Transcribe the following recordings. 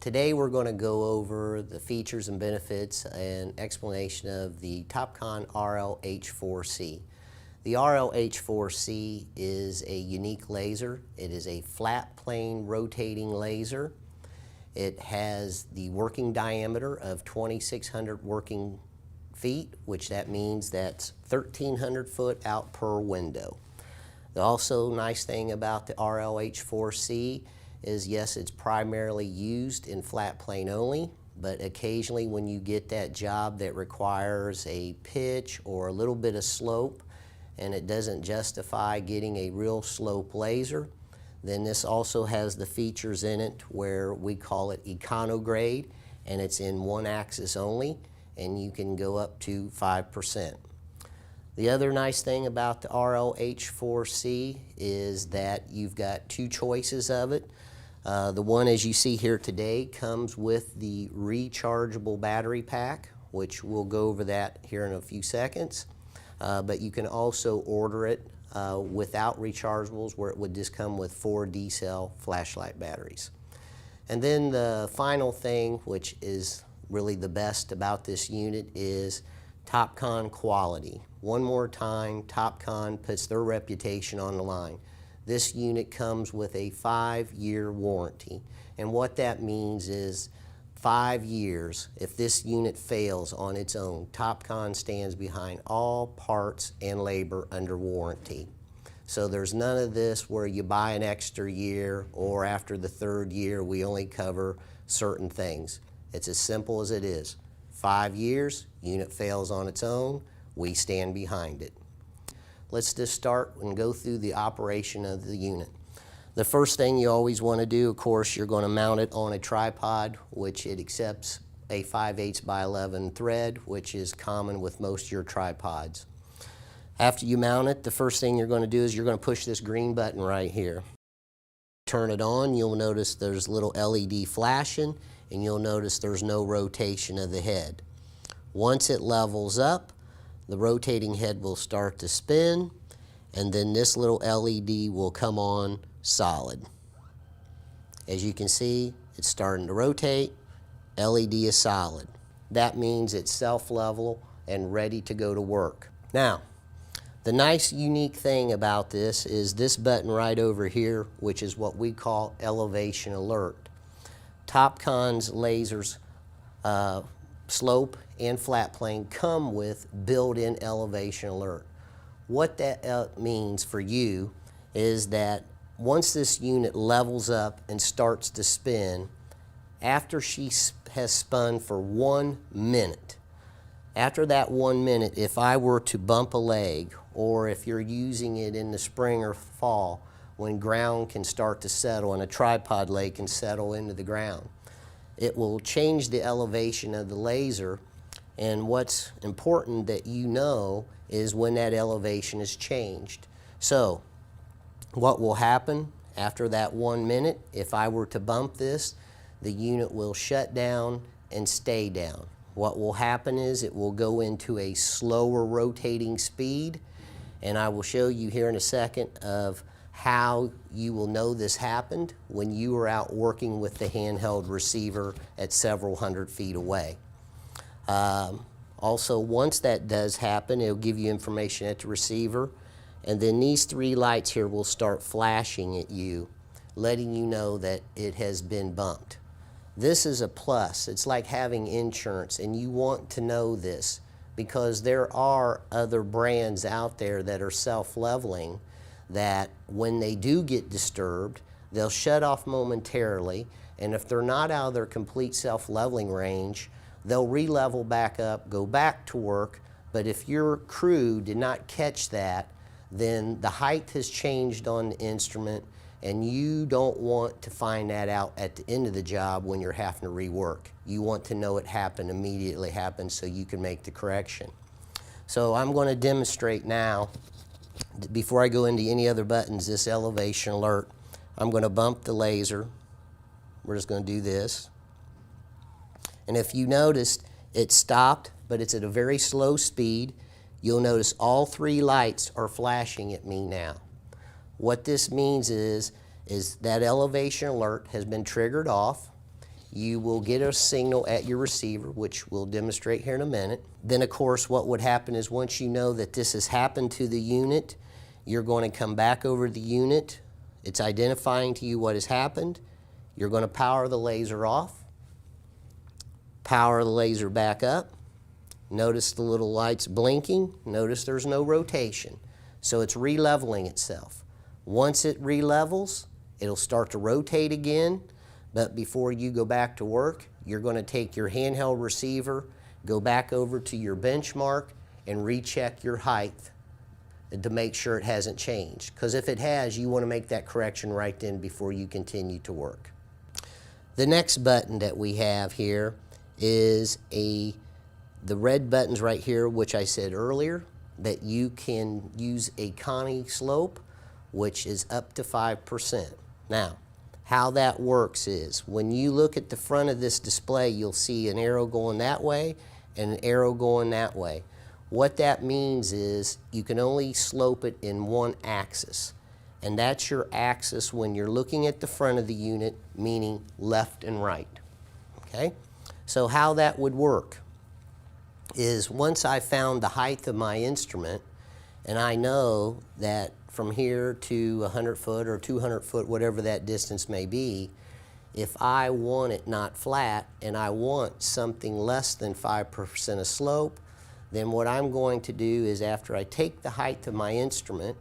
Today we're going to go over the features and benefits and explanation of the Topcon H4C. The H4C is a unique laser. It is a flat plane rotating laser. It has the working diameter of 2,600 working feet, which that means that's 1,300 foot out per window. The also nice thing about the H4C is, yes, it's primarily used in flat plane only, but occasionally when you get that job that requires a pitch or a little bit of slope and it doesn't justify getting a real slope laser, then this also has the features in it where we call it econograde, and it's in one axis only, and you can go up to 5%. The other nice thing about the H4C is that you've got two choices of it. The one, as you see here today, comes with the rechargeable battery pack, which we'll go over that here in a few seconds. But you can also order it without rechargeables, where it would just come with 4 D-cell flashlight batteries. And then the final thing, which is really the best about this unit, is Topcon quality. One more time, Topcon puts their reputation on the line. This unit comes with a 5-year warranty, and what that means is 5 years. If this unit fails on its own, Topcon stands behind all parts and labor under warranty. So there's none of this where you buy an extra year, or after the 3rd year we only cover certain things. It's as simple as it is. 5 years, unit fails on its own, we stand behind it. Let's just start and go through the operation of the unit. The first thing you always want to do, of course, you're going to mount it on a tripod, which it accepts a 5/8 by 11 thread, which is common with most of your tripods. After you mount it, the first thing you're going to do is you're going to push this green button right here. Turn it on, you'll notice there's a little LED flashing, and you'll notice there's no rotation of the head. Once it levels up, the rotating head will start to spin, and then this little LED will come on solid. As you can see, it's starting to rotate. LED is solid. That means it's self-level and ready to go to work. Now, the nice unique thing about this is this button right over here, which is what we call elevation alert. Topcon's lasers, slope and flat plane, come with built-in elevation alert. What that means for you is that once this unit levels up and starts to spin, after she has spun for 1 minute, after that 1 minute, if I were to bump a leg, or if you're using it in the spring or fall when ground can start to settle and a tripod leg can settle into the ground, it will change the elevation of the laser. And what's important that you know is when that elevation is changed. So what will happen after that 1 minute, if I were to bump this, the unit will shut down and stay down. What will happen is it will go into a slower rotating speed, and I will show you here in a second of how you will know this happened when you are out working with the handheld receiver at several hundred feet away. Also, once that does happen, it'll give you information at the receiver, and then these 3 lights here will start flashing at you, letting you know that it has been bumped. This is a plus. It's like having insurance, and you want to know this because there are other brands out there that are self-leveling that when they do get disturbed, they'll shut off momentarily, and if they're not out of their complete self-leveling range, they'll re-level back up, go back to work, but if your crew did not catch that, then the height has changed on the instrument, and you don't want to find that out at the end of the job when you're having to rework. You want to know it happened, immediately happened, so you can make the correction. So I'm going to demonstrate now, before I go into any other buttons, this elevation alert. I'm going to bump the laser. We're just going to do this. And if you noticed, it stopped, but it's at a very slow speed. You'll notice all 3 lights are flashing at me now. What this means is that elevation alert has been triggered off. you will get a signal at your receiver, which we'll demonstrate here in a minute. Then, of course, what would happen is once you know that this has happened to the unit, you're going to come back over the unit. It's identifying to you what has happened. You're going to power the laser off, power the laser back up. Notice the little lights blinking. Notice there's no rotation. So it's re-leveling itself. Once it re-levels, it'll start to rotate again. But before you go back to work, you're going to take your handheld receiver, go back over to your benchmark, and recheck your height to make sure it hasn't changed. Because if it has, you want to make that correction right then before you continue to work. The next button that we have here is the red buttons right here, which I said earlier, that you can use a Connie slope, which is up to 5%. Now, how that works is when you look at the front of this display, you'll see an arrow going that way and an arrow going that way. What that means is you can only slope it in one axis, and that's your axis when you're looking at the front of the unit, meaning left and right. Okay? So how that would work is once I found the height of my instrument, and I know that from here to 100 foot or 200 foot, whatever that distance may be, if I want it not flat and I want something less than 5% of slope, then what I'm going to do is after I take the height of my instrument,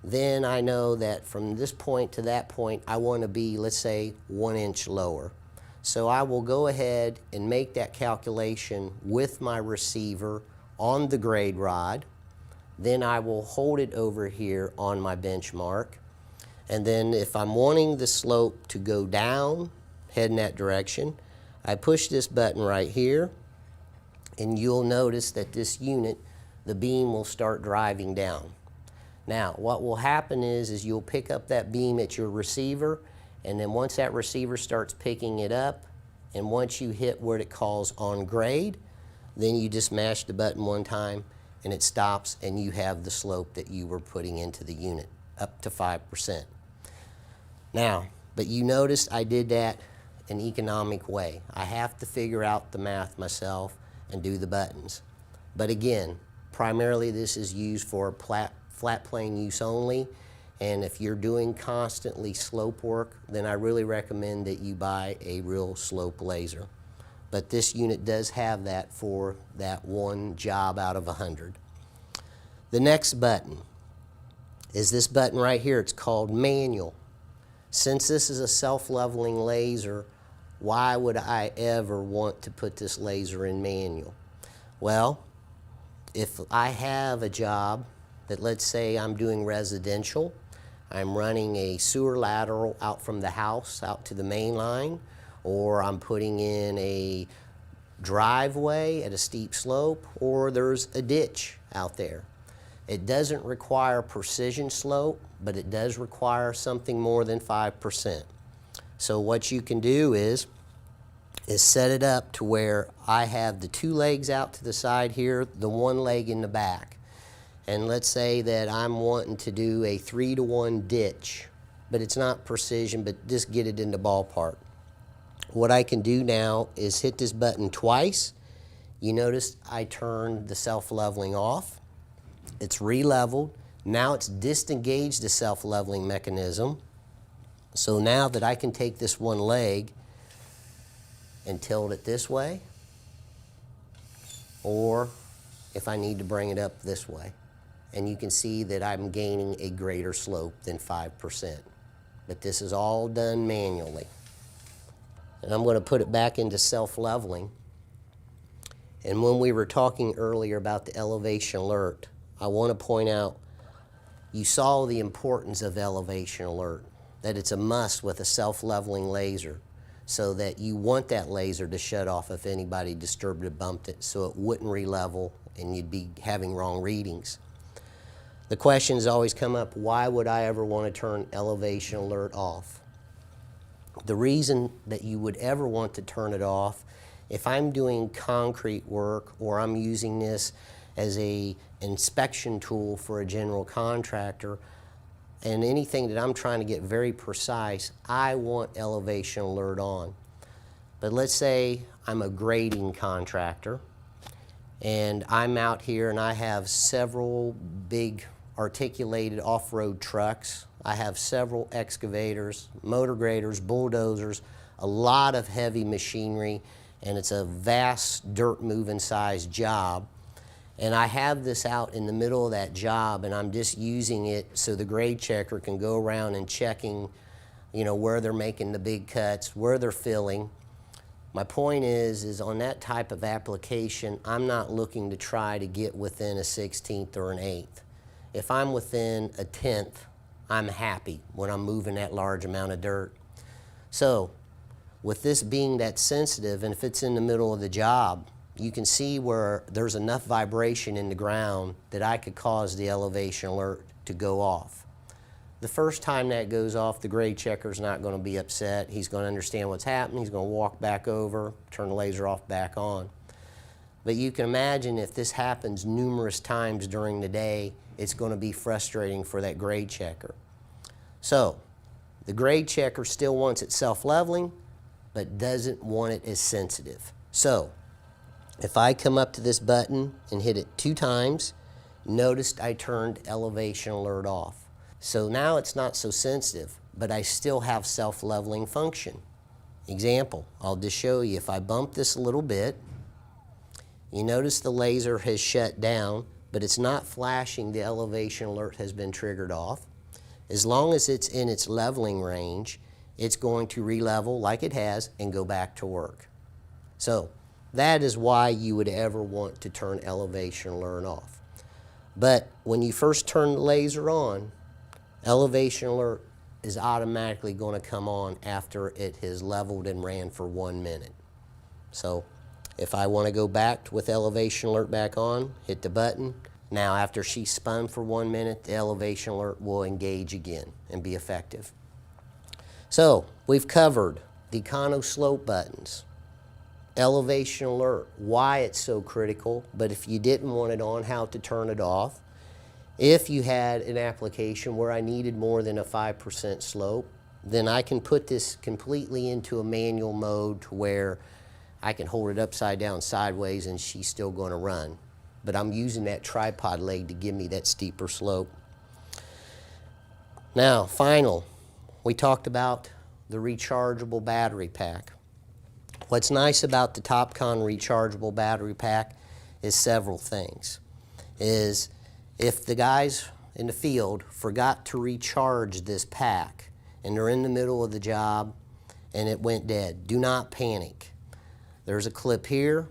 then I know that from this point to that point, I want to be, let's say, 1 inch lower. So I will go ahead and make that calculation with my receiver on the grade rod. Then I will hold it over here on my benchmark. And then if I'm wanting the slope to go down, head in that direction, I push this button right here, and you'll notice that this unit, the beam will start driving down. Now, what will happen is you'll pick up that beam at your receiver, and then once that receiver starts picking it up, and once you hit what it calls on grade, then you just mash the button one time, and it stops, and you have the slope that you were putting into the unit, up to 5%. Now, but you noticed I did that an economic way. I have to figure out the math myself and do the buttons. But again, primarily this is used for flat plane use only, and if you're doing constantly slope work, then I really recommend that you buy a real slope laser. But this unit does have that for that one job out of 100. The next button is this button right here. It's called manual. Since this is a self-leveling laser, why would I ever want to put this laser in manual? Well, if I have a job that, let's say I'm doing residential, I'm running a sewer lateral out from the house out to the main line, or I'm putting in a driveway at a steep slope, or there's a ditch out there. It doesn't require precision slope, but it does require something more than 5%. So what you can do is set it up to where I have the 2 legs out to the side here, the 1 leg in the back. And let's say that I'm wanting to do a 3-to-1 ditch, but it's not precision, but just get it in the ballpark. What I can do now is hit this button twice. You notice I turned the self-leveling off. It's re-leveled. Now it's disengaged the self-leveling mechanism. So now that I can take this 1 leg and tilt it this way, or if I need to bring it up this way. And you can see that I'm gaining a greater slope than 5%. But this is all done manually. And I'm going to put it back into self-leveling. And when we were talking earlier about the elevation alert, I want to point out, you saw the importance of elevation alert, that it's a must with a self-leveling laser, so that you want that laser to shut off if anybody disturbed or bumped it, so it wouldn't re-level and you'd be having wrong readings. The questions always come up, why would I ever want to turn elevation alert off? The reason that you would ever want to turn it off, if I'm doing concrete work or I'm using this as an inspection tool for a general contractor, and anything that I'm trying to get very precise, I want elevation alert on. But let's say I'm a grading contractor and I'm out here and I have several big articulated off-road trucks. I have several excavators, motor graders, bulldozers, a lot of heavy machinery, and it's a vast dirt moving size job. And I have this out in the middle of that job and I'm just using it so the grade checker can go around and checking, you know, where they're making the big cuts, where they're filling. My point is on that type of application, I'm not looking to try to get within a 16th or an 8th. If I'm within a 10th, I'm happy when I'm moving that large amount of dirt. So with this being that sensitive, and if it's in the middle of the job, you can see where there's enough vibration in the ground that I could cause the elevation alert to go off. The first time that goes off, the grade checker's not going to be upset. He's going to understand what's happening. He's going to walk back over, turn the laser off back on. But you can imagine if this happens numerous times during the day, it's going to be frustrating for that grade checker. So the grade checker still wants it self-leveling, but doesn't want it as sensitive. So if I come up to this button and hit it 2 times, notice I turned elevation alert off. So now it's not so sensitive, but I still have self-leveling function. Example, I'll just show you. If I bump this a little bit, you notice the laser has shut down, but it's not flashing the elevation alert has been triggered off. As long as it's in its leveling range, it's going to re-level like it has and go back to work. So that is why you would ever want to turn elevation alert off. But when you first turn the laser on, elevation alert is automatically going to come on after it has leveled and ran for 1 minute. So if I want to go back with elevation alert back on, hit the button. Now after she spun for 1 minute, the elevation alert will engage again and be effective. So we've covered the econo slope buttons, elevation alert, why it's so critical, but if you didn't want it on, how to turn it off. If you had an application where I needed more than a 5% slope, then I can put this completely into a manual mode to where I can hold it upside down sideways and she's still going to run. But I'm using that tripod leg to give me that steeper slope. Now, final, we talked about the rechargeable battery pack. What's nice about the Topcon rechargeable battery pack is several things. If the guys in the field forgot to recharge this pack and they're in the middle of the job and it went dead, do not panic. There's a clip here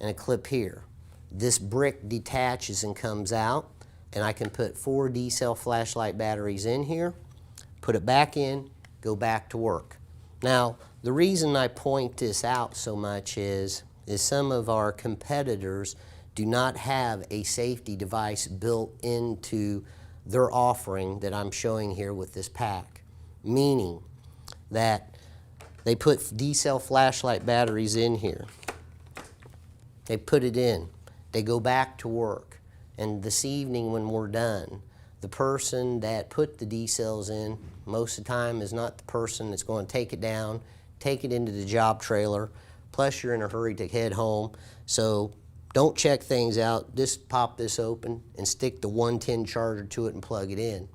and a clip here. This brick detaches and comes out, and I can put 4 D-cell flashlight batteries in here, put it back in, go back to work. Now, the reason I point this out so much is some of our competitors do not have a safety device built into their offering that I'm showing here with this pack, meaning that they put D-cell flashlight batteries in here. They put it in. They go back to work. And this evening when we're done, the person that put the D-cells in most of the time is not the person that's going to take it down, take it into the job trailer, plus you're in a hurry to head home. So don't check things out. Just pop this open and stick the 110 charger to it and plug it in.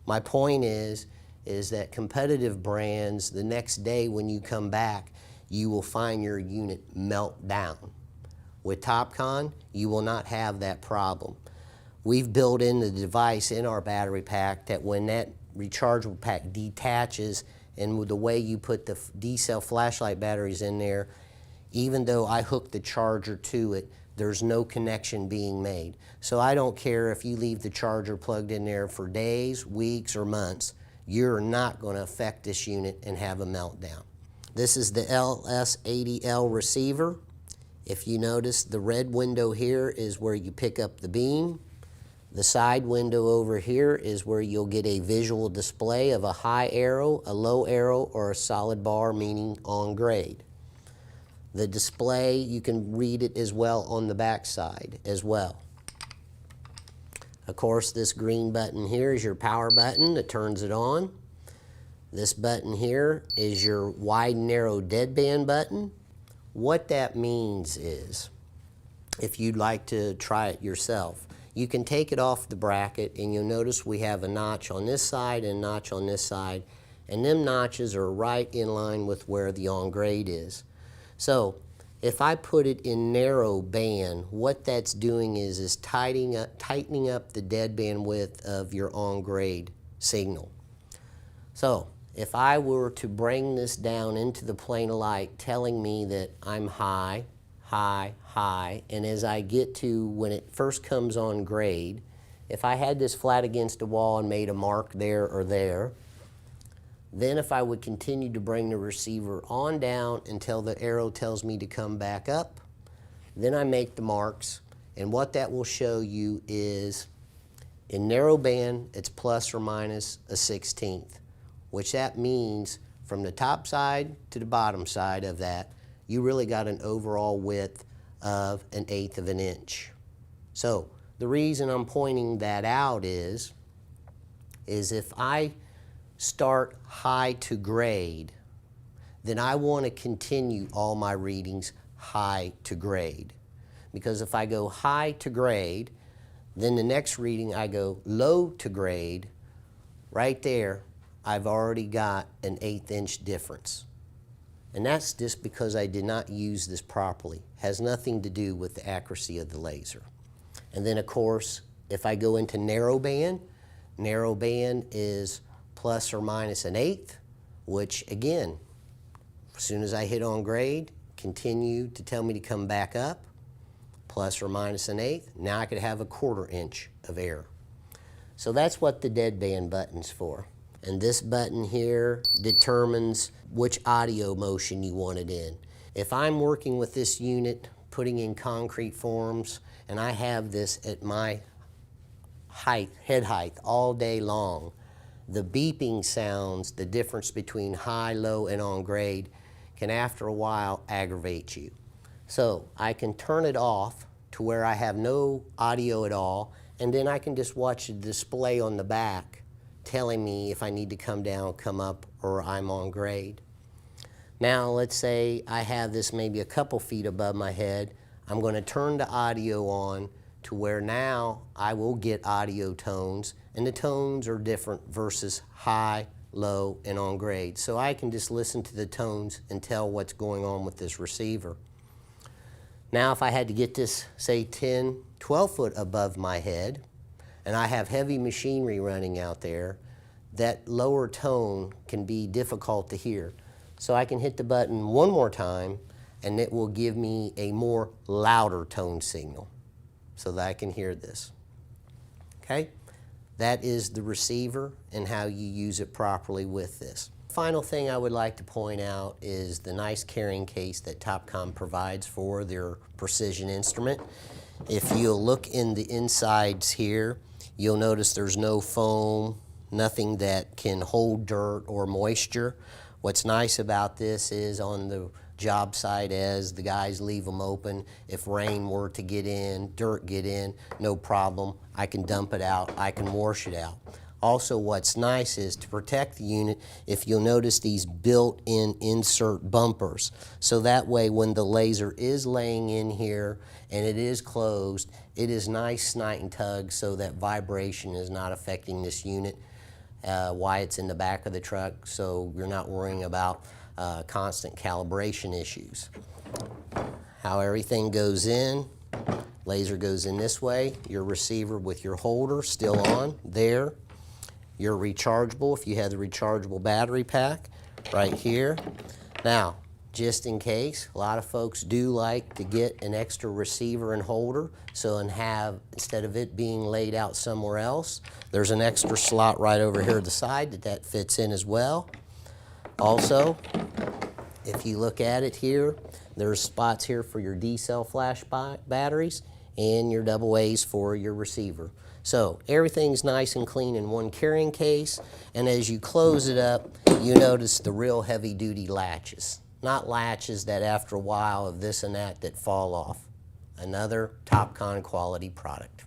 My point is that competitive brands, the next day when you come back, you will find your unit melt down. With Topcon, you will not have that problem. We've built in the device in our battery pack that when that rechargeable pack detaches, and with the way you put the D-cell flashlight batteries in there, even though I hook the charger to it, there's no connection being made. So I don't care if you leave the charger plugged in there for days, weeks, or months, you're not going to affect this unit and have a meltdown. This is the LS80L receiver. If you notice, the red window here is where you pick up the beam. The side window over here is where you'll get a visual display of a high arrow, a low arrow, or a solid bar, meaning on grade. The display, you can read it as well on the back side as well. Of course, this green button here is your power button that turns it on. This button here is your wide and narrow deadband button. What that means is, if you'd like to try it yourself, you can take it off the bracket and you'll notice we have a notch on this side and a notch on this side, and them notches are right in line with where the on grade is. So if I put it in narrow band, what that's doing is tightening up the deadband width of your on grade signal. So if I were to bring this down into the plane of light, telling me that I'm high, high, high, and as I get to when it first comes on grade, if I had this flat against a wall and made a mark there or there, then if I would continue to bring the receiver on down until the arrow tells me to come back up, then I make the marks, and what that will show you is in narrow band it's plus or minus a 1/16, which that means from the top side to the bottom side of that, you really got an overall width of 1/8 of an inch. So the reason I'm pointing that out is if I start high to grade, then I want to continue all my readings high to grade. Because if I go high to grade, then the next reading I go low to grade, right there I've already got an 1/8 inch difference. And that's just because I did not use this properly. Has nothing to do with the accuracy of the laser. And then of course, if I go into narrow band is plus or minus 1/8, which again, as soon as I hit on grade, continue to tell me to come back up, plus or minus 1/8. Now I could have a 1/4 inch of error. So that's what the deadband button's for. And this button here determines which audio motion you want it in. If I'm working with this unit, putting in concrete forms, and I have this at my head height all day long, the beeping sounds, the difference between high, low, and on grade, can after a while aggravate you. So I can turn it off to where I have no audio at all, and then I can just watch the display on the back telling me if I need to come down, come up, or I'm on grade. Now let's say I have this maybe a couple feet above my head. I'm going to turn the audio on to where now I will get audio tones, and the tones are different versus high, low, and on grade. So I can just listen to the tones and tell what's going on with this receiver. Now if I had to get this, say 10, 12 foot above my head, and I have heavy machinery running out there, that lower tone can be difficult to hear. So I can hit the button one more time and it will give me a more louder tone signal so that I can hear this. Okay? That is the receiver and how you use it properly with this. Final thing I would like to point out is the nice carrying case that Topcon provides for their precision instrument. If you'll look in the insides here, you'll notice there's no foam, nothing that can hold dirt or moisture. What's nice about this is on the job site, as the guys leave them open, if rain were to get in, dirt get in, no problem. I can dump it out, I can wash it out. Also what's nice is to protect the unit, if you'll notice these built-in insert bumpers. So that way when the laser is laying in here and it is closed, it is nice snite and tug so that vibration is not affecting this unit. Why it's in the back of the truck, so you're not worrying about constant calibration issues. How everything goes in, laser goes in this way, your receiver with your holder still on there, your rechargeable if you have the rechargeable battery pack right here. Now just in case, a lot of folks do like to get an extra receiver and holder, so and have, instead of it being laid out somewhere else, there's an extra slot right over here at the side that fits in as well. Also, if you look at it here, there's spots here for your D-cell flash batteries and your AA for your receiver. So everything's nice and clean in one carrying case, and as you close it up, you notice the real heavy-duty latches. Not latches that after a while of this and that fall off. Another Topcon quality product.